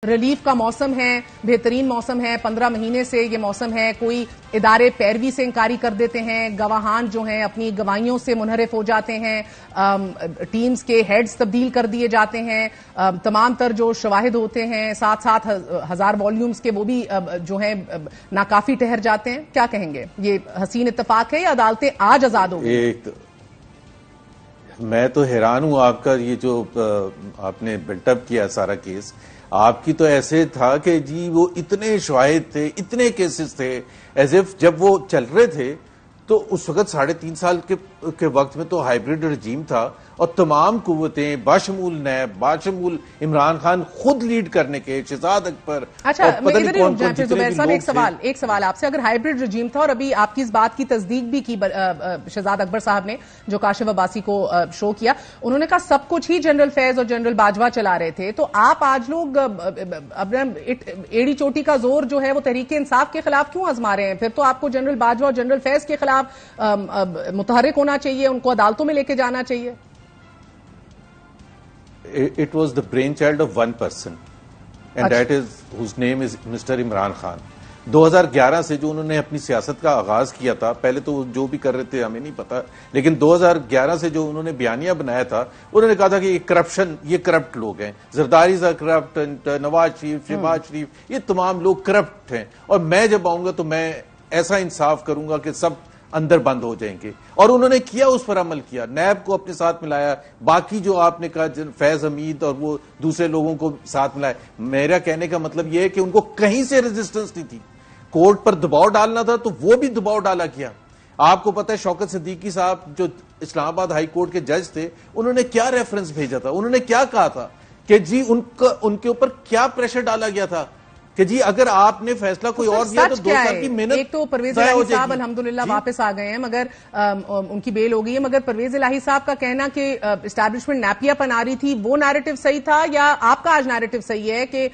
Relief کا موسم ہے، بہترین موسم ہے، 15 مہینے سے یہ موسم ہے. کوئی ادارے پیروی سے انکاری کر دیتے ہیں، گواہان جو ہیں اپنی گواہیوں سے منحرف ہو جاتے ہیں، ٹیمز کے ہیڈز تبدیل کر دیے جاتے ہیں، تمام تر جو شواہد ہوتے ہیں 7,000 والیومز کے وہ بھی جو ہیں ناکافی ٹھہر جاتے ہیں. کیا کہیں گے، یہ حسین اتفاق ہے یا عدالتیں آج آزاد ہو گئی؟ میں تو حیران ہوں آپ کا یہ جو آپ نے بلٹ اپ کیا سارا کیس. آپ کی تو ایسے تھا کہ جی وہ اتنے شواہد تھے، اتنے کیسز تھے، ایز اف جب وہ چل رہے تھے تو اس وقت 3.5 سال کے وقت میں تو ہائیبریڈ رجیم تھا اور تمام قوتیں باشمول نیب، باشمول عمران خان خود لیڈ کرنے کے، شہزاد اکبر. اچھا زبیر صاحب ایک سوال آپ سے، اگر ہائیبریڈ رجیم تھا اور ابھی آپ کی اس بات کی تصدیق بھی کی شہزاد اکبر صاحب نے جو کاشف عباسی کو شو کیا، انہوں نے کہا سب کچھ ہی جنرل فیض اور جنرل باجوہ چلا رہے تھے، تو آپ آج لوگ ایڑی چوٹی کا زور جو ہے وہ تحریک انصاف کے خلاف کیوں آزما رہے ہیں؟ پھر تو آپ کو جنرل باجوہ اور جنرل فیض کے خلاف متحرک ہونا چاہیے، ان کو عدالتوں میں لے کے جانا چاہیے. It was the brainchild of one person and that is whose name is Mr. Imran Khan. 2011 سے جو انہوں نے اپنی سیاست کا آغاز کیا تھا، پہلے تو جو بھی کر رہے تھے ہمیں نہیں پتا، لیکن 2011 سے جو انہوں نے بیانیہ بنایا تھا، انہوں نے کہا تھا کہ یہ کرپشن، یہ کرپٹ لوگ ہیں، زرداری صاحب کرپٹ، نواز شریف، شہباز شریف، یہ تمام لوگ کرپٹ ہیں، اور میں جب آؤں گا تو میں ایسا انصاف کروں گا کہ سب اندر بند ہو جائیں گے. اور انہوں نے کیا، اس پر عمل کیا، نیب کو اپنے ساتھ ملایا، باقی جو آپ نے کہا فیض حمید اور وہ دوسرے لوگوں کو ساتھ ملایا. میرا کہنے کا مطلب یہ ہے کہ ان کو کہیں سے ریزسٹنس نہیں تھی. کورٹ پر دباؤ ڈالنا تھا تو وہ بھی دباؤ ڈالا کیا. آپ کو پتہ ہے شوکت صدیقی صاحب جو اسلام آباد ہائی کورٹ کے جج تھے، انہوں نے کیا ریفرنس بھیجا تھا، انہوں نے کیا کہا تھا کہ جی ان کے اوپر کیا پریشر ڈالا گیا تھا کہ جی اگر آپ نے فیصلہ کوئی اور دیا تو 2 سال کی محنت. ایک تو پرویز الہی صاحب الحمدللہ واپس آ گئے ہیں، مگر ان کی بیل ہو گئی ہے، مگر پرویز الہی صاحب کا کہنا کہ اسٹیبلشمنٹ نیپیا بنا رہی تھی، وہ نیریٹو صحیح تھا یا آپ کا آج نیریٹو صحیح ہے کہ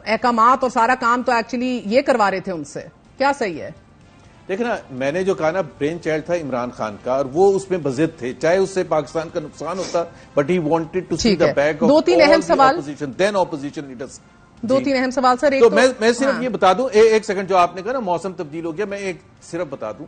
احکامات اور سارا کام تو ایکچولی یہ کروا رہے تھے ان سے؟ کیا صحیح ہے؟ دیکھیں نا، میں نے جو کہا نا، برین چائلڈ تھا عمران خان کا اور وہ اس میں بضد تھے، چاہے اس سے پاکستان کا نقصان ہوتا، but he wanted to see the back of 2-3 اہم سوال، اپوزیشن، دین اپوزیشن لیڈرز. 2-3 اہم سوال سر. تو میں صرف یہ بتا دوں، ایک سیکنڈ، جو آپ نے کہا نا موسم تبدیل ہو گیا، میں ایک صرف بتا دوں،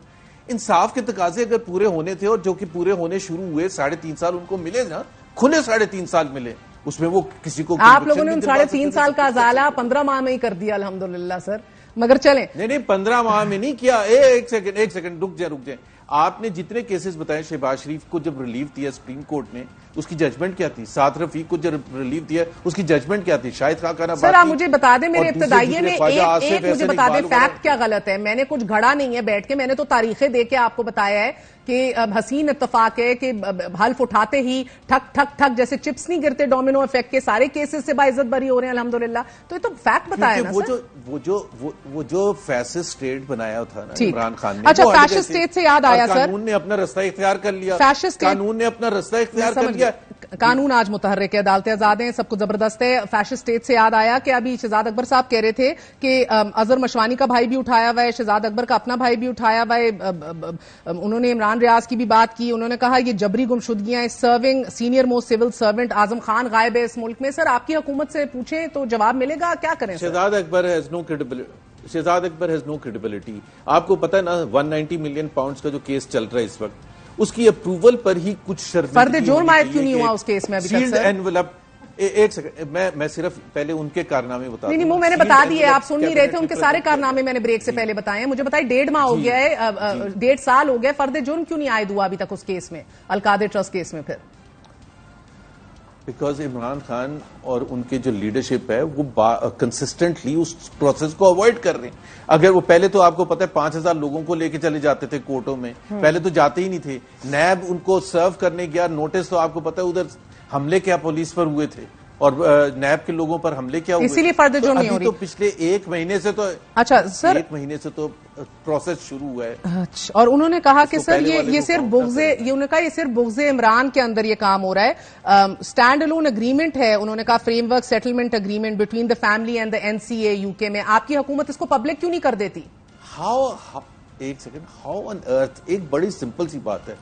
انصاف کے تقاضے اگر پورے ہونے تھے اور جو کہ پورے ہونے شروع ہوئے، 3.5 سال ان کو ملے نا، کھلے 3.5 سال ملے، اس میں وہ کسی کو آپ لوگوں نے ان 3.5 سال کا ازالہ 15 ماہ میں ہی کر دیا الحمدللہ سر. مگر چلیں، نہیں 15 ماہ میں نہیں کیا. ایک سیکنڈ رک جائیں. آپ نے جتنے کیسز بتائے، شہباز شریف کو جب ریلیف دیا سپریم کورٹ نے، اس کی ججمنٹ کیا تھی؟ سعد رفیق کو جب ریلیف دیا، اس کی ججمنٹ کیا تھی؟ شاہد خاقانہ سر آپ مجھے بتا دیں، میرے ابتدائیے میں ایک مجھے بتا دیں فیکٹ کیا غلط ہے. میں نے کچھ گھڑا نہیں ہے بیٹھ کے، میں نے تو تاریخیں دے کے آپ کو بتایا ہے کہ حسین اتفاق ہے کہ حلف اٹھاتے ہی ٹھک ٹھک ٹھک جیسے چپس نہیں گرتے ڈومینو افیکٹ کے، سارے کیسز سے باعزت بری ہو رہے ہیں الحمدللہ. تو یہ تو فیکٹ بتایا نا سر. وہ جو فیسسٹ اسٹیٹ بنایا تھا نا عمران خان نے، اچھا فیشسٹ اسٹیٹ سے یاد آیا سر، قانون نے اپنا رستہ اختیار کر لیا، قانون نے اپنا رستہ اختیار کر لیا. قانون آج متحرک ہے، عدالتیں آزاد ہیں، سب کچھ زبردست ہے. فیشسٹ اسٹیٹ سے یاد آیا کہ ابھی شہزاد اکبر صاحب کہہ رہے تھے کہ اظہر مشوانی کا بھائی بھی اٹھایا ہوا ہے، شہزاد اکبر کا اپنا بھائی بھی اٹھایا ہوا ہے. انہوں نے عمران ریاض کی بھی بات کی، انہوں نے کہا یہ جبری گمشدگیاں، serving senior most civil servant Azam Khan غائب ہے اس ملک میں. سر آپ کی حکومت سے پوچھیں تو جواب ملے گا، کیا کریں؟ شہزاد اکبر ہیز نو کریڈیبلٹی. آپ کو پتہ ہے نا 190 ملین پاؤنڈز کا جو کیس چل رہا ہے اس وقت، اس کی اپروول پر ہی کچھ شرط فرد جرم عائد کیوں نہیں ہوا اس کیس میں ابھی تک سر؟ ایک سیکنڈ، میں صرف پہلے ان کے کارنامے بتا دوں. نہیں میں نے بتا دیے، آپ سن نہیں رہے تھے. ان کے سارے کارنامے میں نے بریک سے پہلے بتائے ہیں. مجھے بتائیے 1.5 ماہ ہو گیا ہے، 1.5 سال ہو گیا، فرد جرم کیوں نہیں عائد ہوا ابھی تک اس کیس میں، القادر ٹرسٹ کیس میں؟ پھر بیکاز عمران خان اور ان کے جو لیڈرشپ ہے وہ کنسسٹنٹلی اس پروسیس کو اوائڈ کر رہے ہیں. اگر وہ پہلے تو آپ کو پتہ ہے 5,000 لوگوں کو لے کے چلے جاتے تھے کورٹوں میں، پہلے تو جاتے ہی نہیں تھے. نیب ان کو سرو کرنے گیا، نوٹس تو آپ کو پتہ ہے ادھر حملے کیا پولیس پر ہوئے تھے اور نیب کے لوگوں پر حملے کیا ہوئے، اسی لیے فرد جرم نہیں ہو رہی. تو پچھلے 1 مہینے سے تو اچھا سر 1 مہینے سے تو پروسیس شروع ہوا ہے. اور انہوں نے کہا کہ سر یہ صرف بغض عمران کے اندر یہ کام ہو رہا ہے. اسٹینڈ الون اگریمنٹ ہے، انہوں نے کہا frame work settlement agreement between the family and the NCA UK میں. آپ کی حکومت اس کو پبلک کیوں نہیں کر دیتی؟ ایک سیکنڈ، ہاؤ آن ارتھ؟ ایک بڑی سمپل سی بات ہے.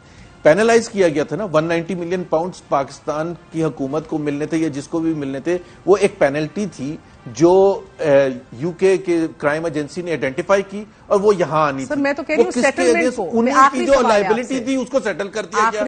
پینلائز کیا گیا تھا نا. 190 ملین پاؤنڈز پاکستان کی حکومت کو ملنے تھے یا جس کو بھی ملنے تھے, وہ ایک پینلٹی تھی جو یو کے کرائم ایجنسی نے آئیڈینٹیفائی کی اور وہ یہاں آنی تھی. میں تو کہہ رہی ہوں سیٹلمنٹ کو, ان کی جو لائبلٹی تھی اس کو سیٹل کر دیا گیا.